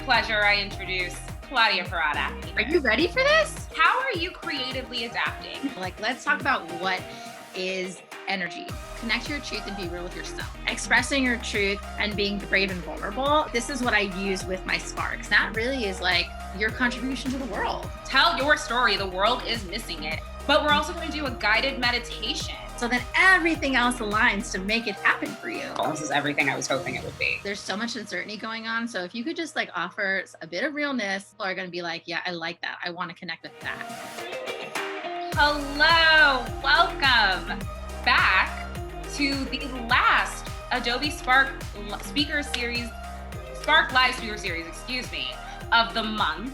pleasure, I introduce Claudia Parada. Are you ready for this? How are you creatively adapting? Let's talk about what is energy. Connect your truth and be real with yourself. Expressing your truth and being brave and vulnerable. This is what I use with my sparks. That really is like your contribution to the world. Tell your story. The world is missing it. But we're also going to do a guided meditation. So then everything else aligns to make it happen for you. This is everything I was hoping it would be. There's so much uncertainty going on. So if you could just offer a bit of realness, people are going to be like, yeah, I like that. I want to connect with that. Hello, welcome back to the last Adobe Spark Speaker Series, Spark Live Speaker Series, of the month.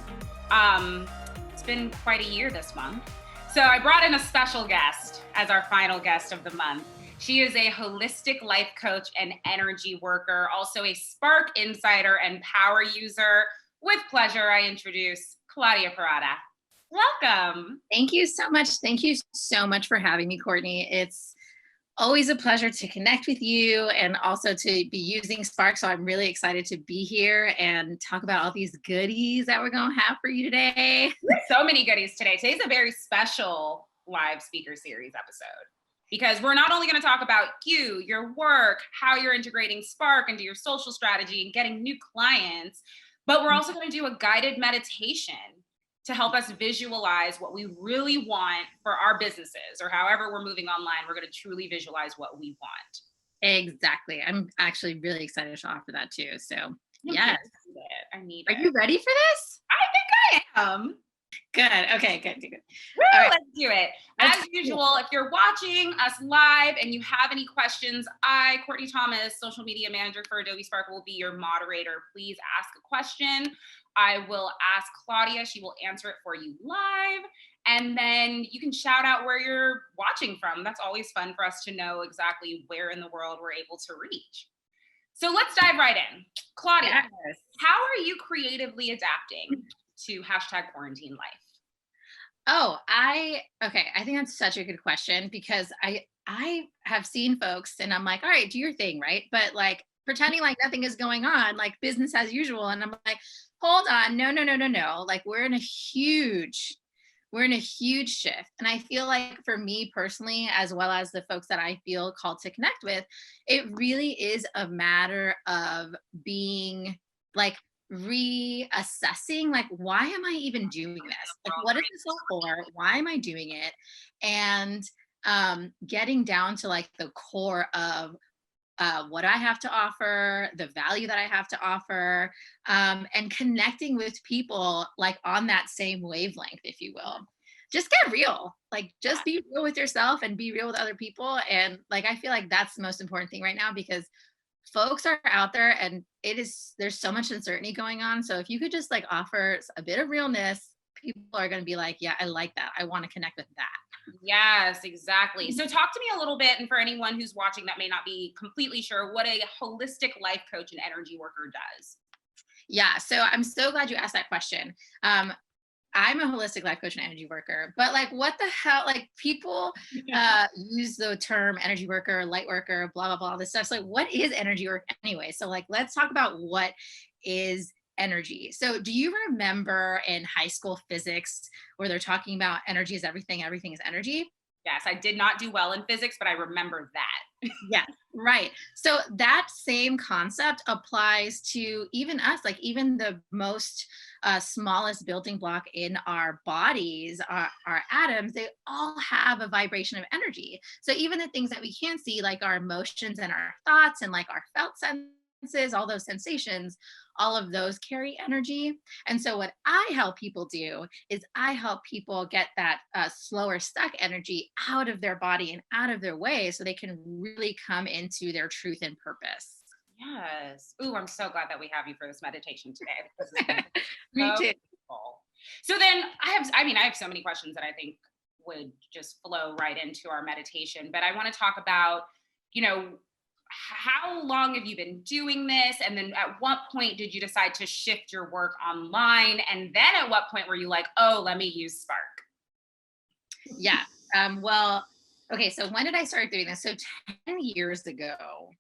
It's been quite a year this month. So I brought in a special guest as our final guest of the month. She is a holistic life coach and energy worker, also a Spark insider and power user. With pleasure, I introduce Claudia Parada. Welcome. Thank you so much. Thank you so much for having me, Courtney. It's always a pleasure to connect with you and also to be using Spark. So I'm really excited to be here and talk about all these goodies that we're going to have for you today. So many goodies today. Today's a very special live speaker series episode because we're not only going to talk about you, your work, how you're integrating Spark into your social strategy and getting new clients, but we're also going to do a guided meditation to help us visualize what we really want for our businesses, or however we're moving online, we're going to truly visualize what we want. Exactly. I'm actually really excited to offer that too. So yes. I need it. Are it. you ready for this? I think I am. Good. Okay, good. Woo, all right. Let's do it. As usual, if you're watching us live and you have any questions, I, Courtney Thomas, social media manager for Adobe Spark, will be your moderator. Please ask a question. I will ask Claudia. She will answer it for you live. And then you can shout out where you're watching from. That's always fun for us to know exactly where in the world we're able to reach. So let's dive right in. Claudia, yes. How are you creatively adapting to #quarantine life? Oh, I think that's such a good question because I have seen folks and I'm like, all right, do your thing, right? But pretending like nothing is going on, like business as usual. And I'm like, hold on, no. Like we're in a huge shift. And I feel like for me personally, as well as the folks that I feel called to connect with, it really is a matter of being reassessing, why am I even doing this? What is this all for? Why am I doing it? And getting down to the core of what I have to offer, the value that I have to offer, and connecting with people on that same wavelength, if you will. Just get real, just be real with yourself and be real with other people. And I feel like that's the most important thing right now because folks are out there and there's so much uncertainty going on. So if you could just offer a bit of realness, people are going to be like, yeah, I like that. I want to connect with that. Yes, exactly. So talk to me a little bit, and for anyone who's watching that may not be completely sure, what a holistic life coach and energy worker does. Yeah, so I'm so glad you asked that question. I'm a holistic life coach and energy worker, but what the hell, people use the term energy worker, light worker, blah, blah, blah, this stuff. So what is energy work anyway? So let's talk about what is energy. So do you remember in high school physics where they're talking about energy is everything, everything is energy? Yes, I did not do well in physics, but I remember that. Yeah, right. So that same concept applies to even us, even the most smallest building block in our bodies, our atoms, they all have a vibration of energy. So even the things that we can't see, like our emotions and our thoughts and our felt senses, all those sensations, all of those carry energy. And so what I help people do is I help people get that slower stuck energy out of their body and out of their way so they can really come into their truth and purpose. Yes. Ooh, I'm so glad that we have you for this meditation today. Me too. Cool. So then I have so many questions that I think would just flow right into our meditation, but I want to talk about, how long have you been doing this? And then at what point did you decide to shift your work online? And then at what point were you like, oh, let me use Spark? Yeah. Well, okay. So when did I start doing this? So 10 years ago,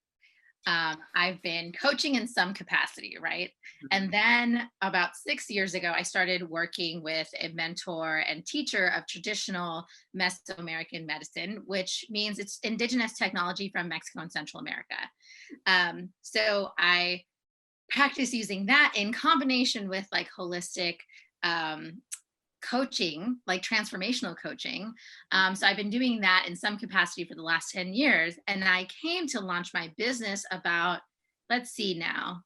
I've been coaching in some capacity, right? Mhm. And then about 6 years ago, I started working with a mentor and teacher of traditional Mesoamerican medicine, which means it's indigenous technology from Mexico and Central America. So I practice using that in combination with like holistic um, coaching, like transformational coaching. So I've been doing that in some capacity for the last 10 years. And I came to launch my business about, let's see now,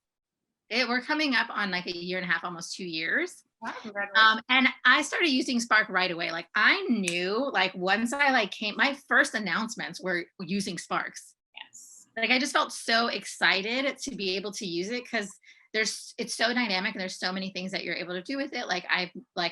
we're coming up on like a year and a half, almost 2 years. Wow, congratulations. And I started using Spark right away. Like I knew, like once I like came, my first announcements were using Sparks. Yes. Like I just felt so excited to be able to use it because it's so dynamic and there's so many things that you're able to do with it. I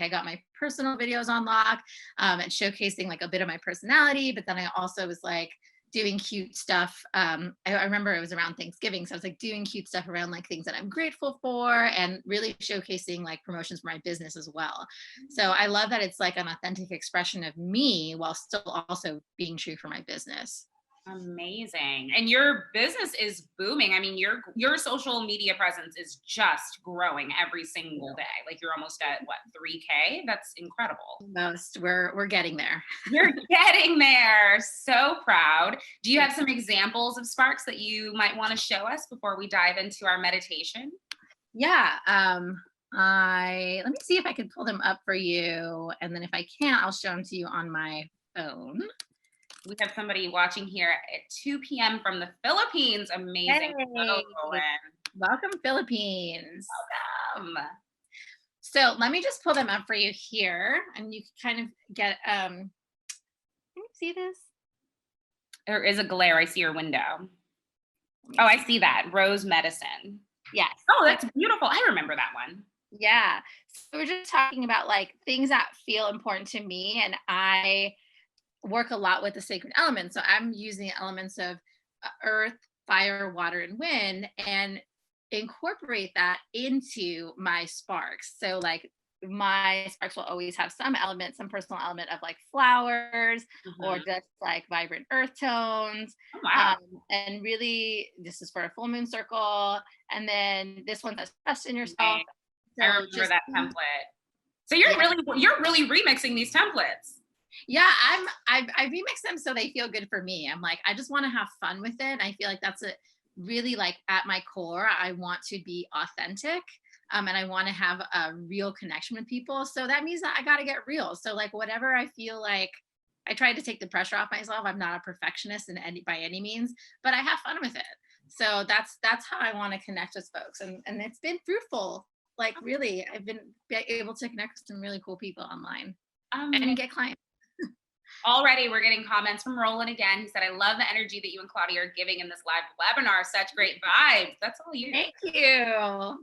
got my personal videos on lock, and showcasing like a bit of my personality, but then I also was like doing cute stuff. I remember it was around Thanksgiving, so I was like doing cute stuff around like things that I'm grateful for and really showcasing like promotions for my business as well. So I love that it's like an authentic expression of me while still also being true for my business. Amazing. And your business is booming. I mean, your social media presence is just growing every single day. Like you're almost at what, 3K? That's incredible. Most we're getting there. You're getting there. So proud. Do you have some examples of sparks that you might want to show us before we dive into our meditation? Yeah. I let me see if I can pull them up for you. And then if I can't, I'll show them to you on my phone. We have somebody watching here at 2 p.m. from the Philippines. Amazing. Hello, Hey, Roland. welcome, Philippines. Um, So let me just pull them up for you here, and you can kind of get can you see this? there is a glare. I see your window. Let me Oh, I see. see that. Rose medicine. Yes. Oh, that's beautiful. I remember that one. Yeah. So we're just talking about like things that feel important to me, and I work a lot with the sacred elements. So I'm using the elements of earth, fire, water, and wind, and incorporate that into my sparks. So like my sparks will always have some element, some personal element of like flowers or Mhm. just like vibrant earth tones. Oh, wow. And really, this is for a full moon circle. And then this one says trust in yourself. Amazing. I So remember just that template. So you're yeah, really remixing these templates. yeah, I remix them so they feel good for me. I'm like, I just want to have fun with it. I feel like that's a really like at my core, I want to be authentic. And I want to have a real connection with people. So that means that I got to get real. So like whatever I feel like, I try to take the pressure off myself. I'm not a perfectionist by any means, but I have fun with it. So that's how I want to connect with folks, and it's been fruitful. Like really, I've been able to connect with some really cool people online Um, and get clients. Already we're getting comments from Roland again. He said, I love the energy that you and Claudia are giving in this live webinar. Such great vibes. That's all you. Thank you.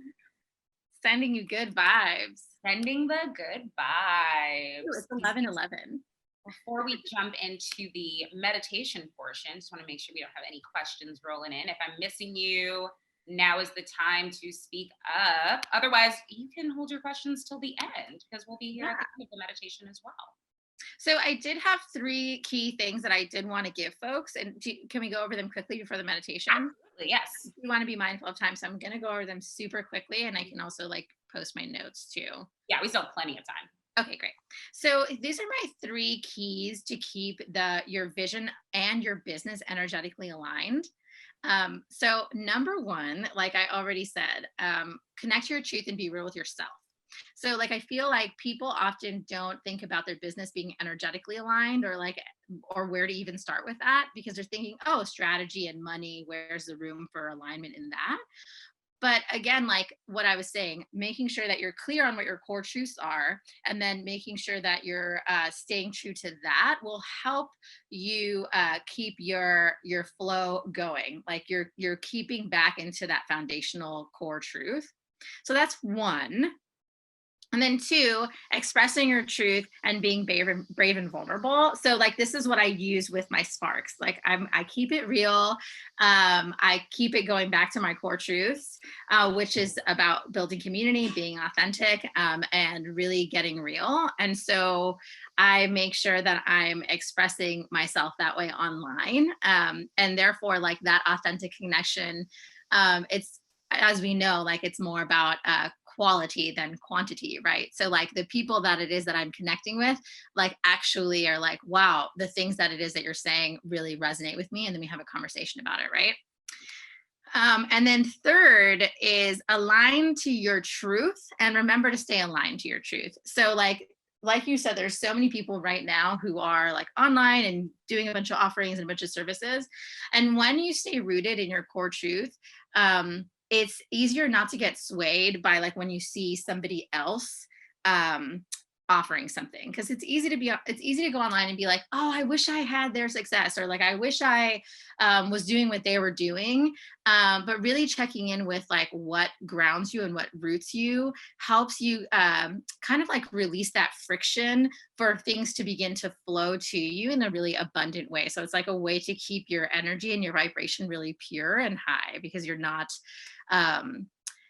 Sending you good vibes. Sending the good vibes. Ooh, it's 11:11. Before we jump into the meditation portion, just want to make sure we don't have any questions rolling in. If I'm missing you, now is the time to speak up. Otherwise, you can hold your questions till the end because we'll be here at Yeah. the end of the meditation as well. So I did have 3 key things that I did want to give folks. And can we go over them quickly before the meditation? Absolutely, yes. We want to be mindful of time. So I'm going to go over them super quickly, and I can also like post my notes too. Yeah, we still have plenty of time. Okay, great. So these are my 3 keys to keep your vision and your business energetically aligned. So number one, like I already said, connect to your truth and be real with yourself. So like I feel like people often don't think about their business being energetically aligned or where to even start with that because they're thinking, oh, strategy and money, where's the room for alignment in that? But again, like what I was saying, making sure that you're clear on what your core truths are, and then making sure that you're staying true to that will help you keep your flow going. Like you're keeping back into that foundational core truth. So that's one. And then 2, expressing your truth and being brave and vulnerable. So like this is what I use with my sparks. Like I keep it real. I keep it going back to my core truths, which is about building community, being authentic, and really getting real. And so I make sure that I'm expressing myself that way online, and therefore like that authentic connection. It's, as we know, like it's more about quality than quantity, right? So like the people that it is that I'm connecting with, like actually are like, wow, the things that it is that you're saying really resonate with me. And then we have a conversation about it, right? And then 3rd is align to your truth and remember to stay aligned to your truth. So like you said, there's so many people right now who are like online and doing a bunch of offerings and a bunch of services. And when you stay rooted in your core truth, it's easier not to get swayed by like when you see somebody else um, offering something, because it's easy to go online and be like, oh, I wish I had their success, or like I wish I was doing what they were doing. But really checking in with like what grounds you and what roots you helps you kind of like release that friction for things to begin to flow to you in a really abundant way. So it's like a way to keep your energy and your vibration really pure and high, because um,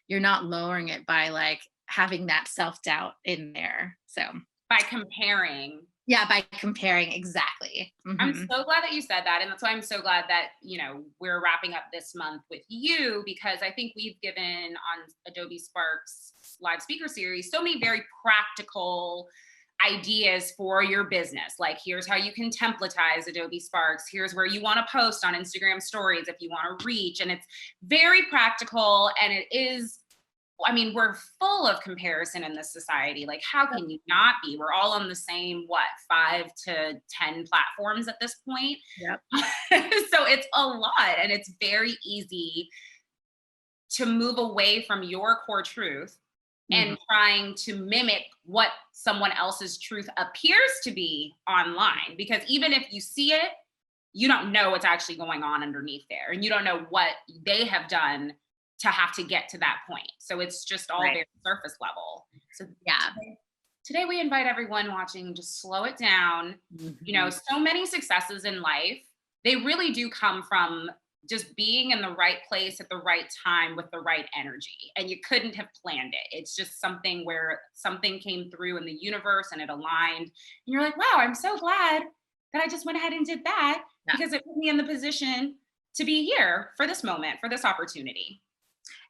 you're not lowering it by like having that self-doubt in there. So By comparing. yeah, by comparing, exactly. I'm Hmm. so glad that you said that. And that's why I'm so glad that, we're wrapping up this month with you, because I think we've given on Adobe Sparks live speaker series so many very practical ideas for your business. Like, here's how you can templatize Adobe Sparks. Here's where you want to post on Instagram stories if you want to reach. And it's very practical. And it is, I mean, we're full of comparison in this society. Like, how can you not be? We're all on the same, 5 to 10 platforms at this point. Yep. So it's a lot, and it's very easy to move away from your core truth Mhm. and trying to mimic what someone else's truth appears to be online. Because even if you see it, you don't know what's actually going on underneath there. And you don't know what they have done to have to get to that point. So it's just all Right. very surface level. So Yeah. today we invite everyone watching, just slow it down. Mhm. So many successes in life, they really do come from just being in the right place at the right time with the right energy. And you couldn't have planned it. It's just something where something came through in the universe and it aligned. And you're like, wow, I'm so glad that I just went ahead and did that, Yeah. because it put me in the position to be here for this moment, for this opportunity.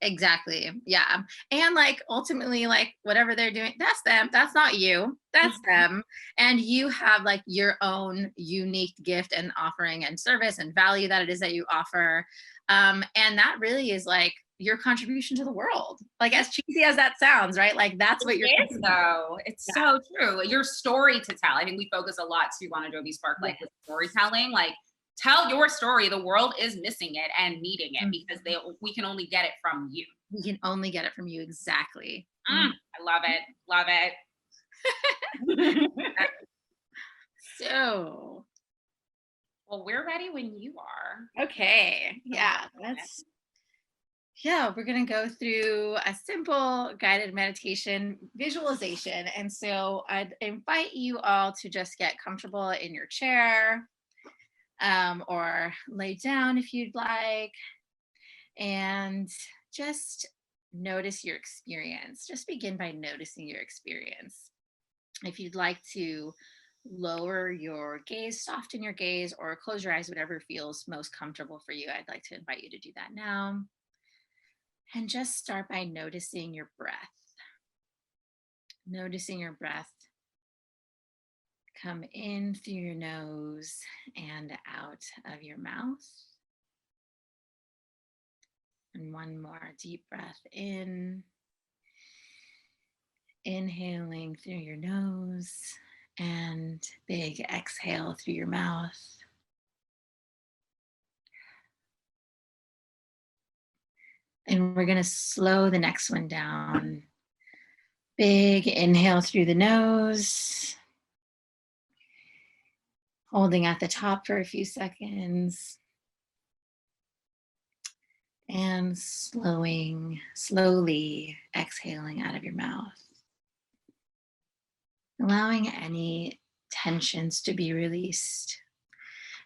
Exactly. Yeah. And like ultimately, like whatever they're doing, that's them. That's not you. That's them. And you have like your own unique gift and offering and service and value that it is that you offer. And that really is like your contribution to the world. Like as cheesy as that sounds, right? Like that's what you're. It is though. It's Yeah. so true. Your story to tell. I think we focus a lot too on Adobe Spark, like with storytelling. Like, tell your story. The world is missing it and needing it, because Mhm. we can only get it from you. We can only get it from you. Exactly. Mhm. I love it. Love it. So, Well, we're ready when you are. okay. I Yeah. love it. Yeah, we're going to go through a simple guided meditation visualization. And so I'd invite you all to just get comfortable in your chair, or lay down if you'd like, and just notice your experience. Just begin by noticing your experience. If you'd like to lower your gaze, soften your gaze, or close your eyes, whatever feels most comfortable for you, I'd like to invite you to do that now. And just start by noticing your breath. Noticing your breath come in through your nose and out of your mouth. And one more deep breath in, inhaling through your nose, and big exhale through your mouth. And we're going to slow the next one down. Big inhale through the nose, holding at the top for a few seconds, and slowly exhaling out of your mouth. allowing any tensions to be released.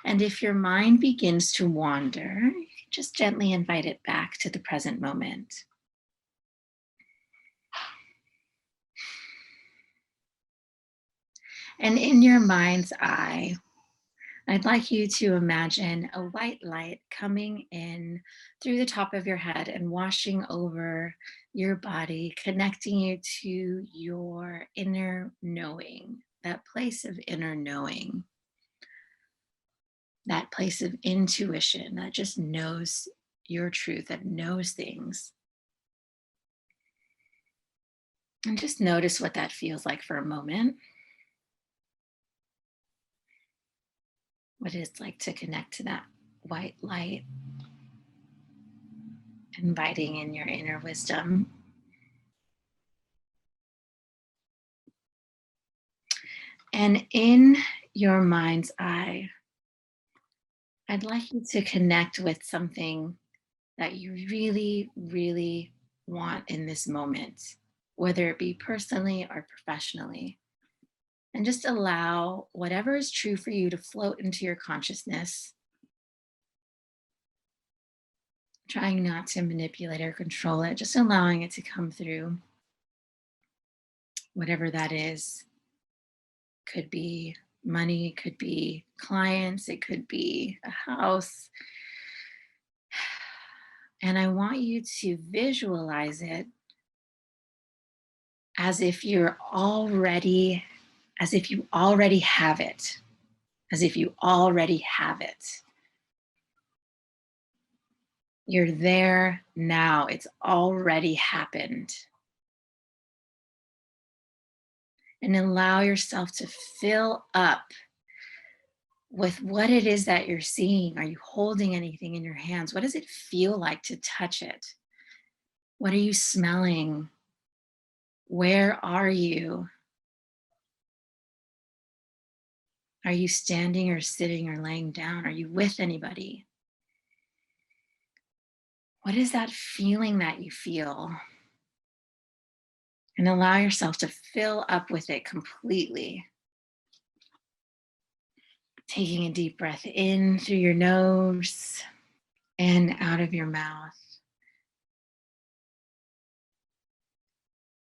And if your mind begins to wander, you can just gently invite it back to the present moment. And in your mind's eye, I'd like you to imagine a white light coming in through the top of your head and washing over your body, connecting you to your inner knowing, that place of inner knowing, that place of intuition that just knows your truth, that knows things. And just notice what that feels like for a moment. What it's like to connect to that white light, inviting in your inner wisdom. And in your mind's eye, I'd like you to connect with something that you really, really want in this moment, whether it be personally or professionally. And just allow whatever is true for you to float into your consciousness, trying not to manipulate or control it, just allowing it to come through, whatever that is. Could be money, it could be clients, it could be a house. And I want you to visualize it as if you already have it, as if you already have it. You're there now, it's already happened. And allow yourself to fill up with what it is that you're seeing. Are you holding anything in your hands? What does it feel like to touch it? What are you smelling? Where are you? Are you standing or sitting or laying down? Are you with anybody? What is that feeling that you feel? And allow yourself to fill up with it completely. Taking a deep breath in through your nose and out of your mouth.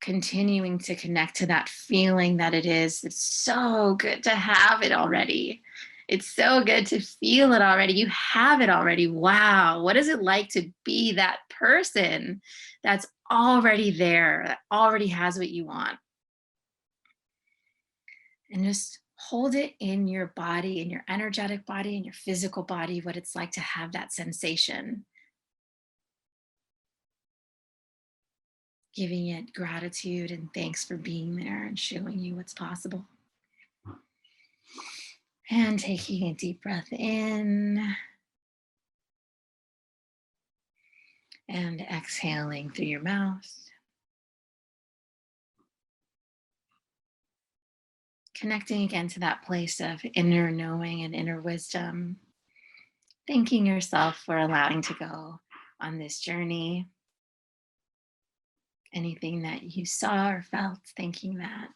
Continuing to connect to that feeling that it is. It's so good to have it already. It's so good to feel it already. You have it already. Wow. What is it like to be that person that's already there, that already has what you want? And just hold it in your body, in your energetic body, in your physical body, what it's like to have that sensation. Giving it gratitude and thanks for being there and showing you what's possible. And taking a deep breath in and exhaling through your mouth. Connecting again to that place of inner knowing and inner wisdom. Thanking yourself for allowing to go on this journey. Anything that you saw or felt, thanking that.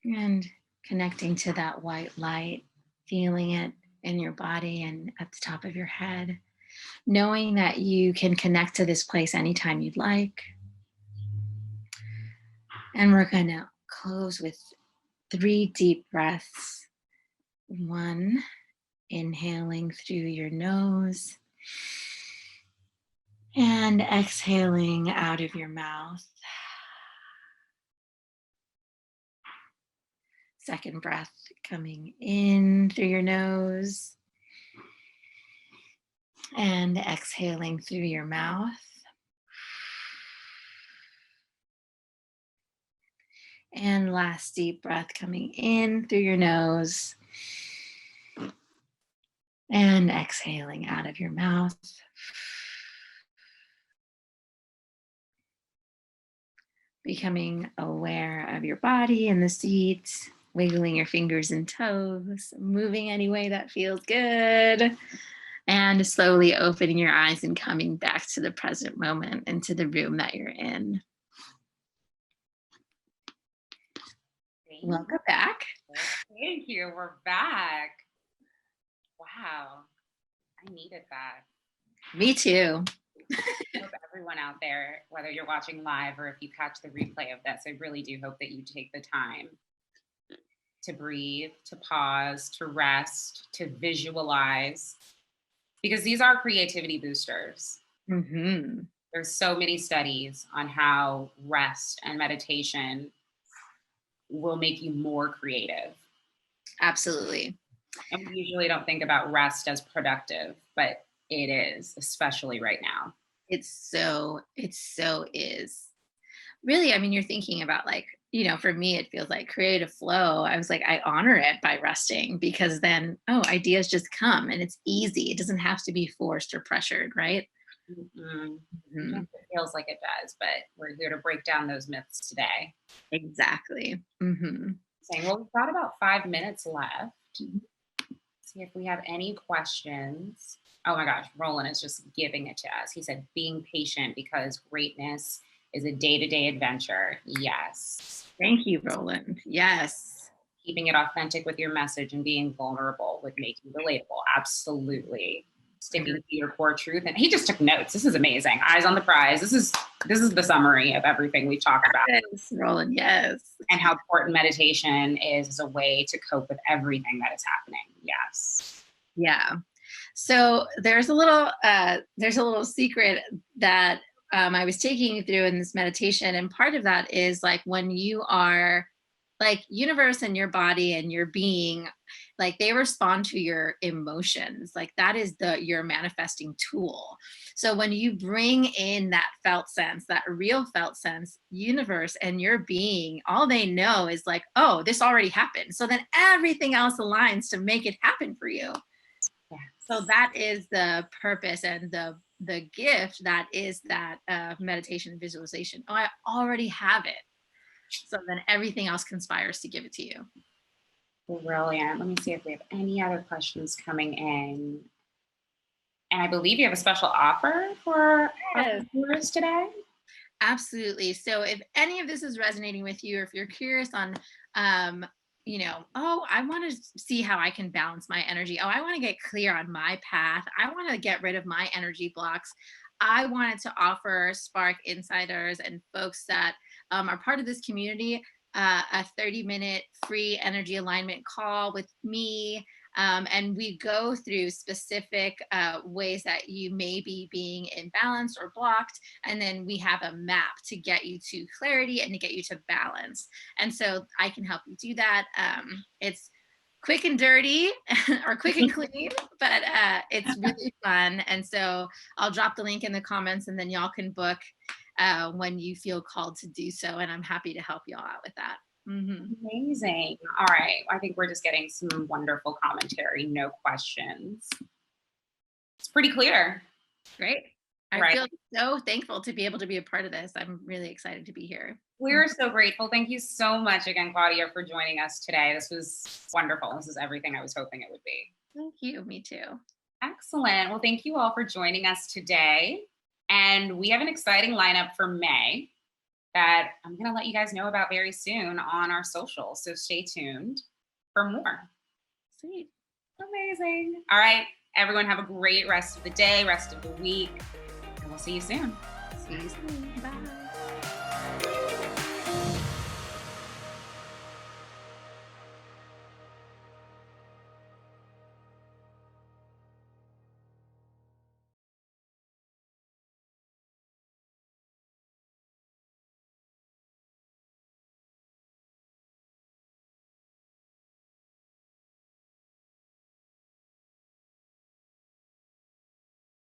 And connecting to that white light, feeling it in your body and at the top of your head. Knowing that you can connect to this place anytime you'd like. And we're going to close with 3 deep breaths. 1, inhaling through your nose and exhaling out of your mouth. 2nd breath coming in through your nose and exhaling through your mouth. And last deep breath coming in through your nose and exhaling out of your mouth. Becoming aware of your body in the seat, wiggling your fingers and toes, moving any way that feels good, and slowly opening your eyes and coming back to the present moment, into the room that you're in. Welcome back. Thank you. We're back. Wow. I needed that. Me too. I hope everyone out there, whether you're watching live or if you catch the replay of this, I really do hope that you take the time to breathe, to pause, to rest, to visualize, because these are creativity boosters. Mm-hmm. There's so many studies on how rest and meditation will make you more creative. Absolutely. And we usually don't think about rest as productive, but it is, especially right now. It so is. Really, I mean, you're thinking about like, for me, it feels like creative flow. I was like, I honor it by resting, because then, ideas just come and it's easy. It doesn't have to be forced or pressured, right? Mm-hmm. It feels like it does, but we're here to break down those myths today. Exactly. Mm-hmm. Saying, well, we've got about 5 minutes left. See if we have any questions. Oh my gosh, Roland is just giving it to us. He said, being patient because greatness is a day-to-day adventure. Yes. Thank you, Roland. Yes. Keeping it authentic with your message and being vulnerable with making relatable. Absolutely. Sticking to your core truth. And he just took notes. This is amazing. Eyes on the prize. This is the summary of everything we talked about. Yes, Roland, yes. And how important meditation is as a way to cope with everything that is happening. Yes. Yeah. So there's a little secret that I was taking you through in this meditation. And part of that is like when you are like universe and your body and your being, like they respond to your emotions. Like that is your manifesting tool. So when you bring in that felt sense, that real felt sense, universe and your being, all they know is like, oh, this already happened. So then everything else aligns to make it happen for you. Yeah. So that is the purpose and the gift that is that meditation and visualization. Oh, I already have it. So then everything else conspires to give it to you. Brilliant. Let me see if we have any other questions coming in. And I believe you have a special offer for our viewers today. Absolutely. So if any of this is resonating with you, or if you're curious on, I want to see how I can balance my energy. Oh, I want to get clear on my path. I want to get rid of my energy blocks. I wanted to offer Spark insiders and folks that are part of this community a 30-minute free energy alignment call with me. And we go through specific ways that you may be being imbalanced or blocked. And then we have a map to get you to clarity and to get you to balance. And so I can help you do that. It's quick and dirty or quick and clean, but it's really fun. And so I'll drop the link in the comments and then y'all can book when you feel called to do so. And I'm happy to help y'all out with that. Mm-hmm. Amazing. All right. I think we're just getting some wonderful commentary. No questions. It's pretty clear. Great. I feel so thankful to be able to be a part of this. I'm really excited to be here. We're so grateful. Thank you so much again, Claudia, for joining us today. This was wonderful. This is everything I was hoping it would be. Thank you. Me too. Excellent. Well, thank you all for joining us today. And we have an exciting lineup for May that I'm going to let you guys know about very soon on our socials. So stay tuned for more. Sweet. Amazing. All right. Everyone have a great rest of the day, rest of the week, and we'll see you soon. See you soon. Bye.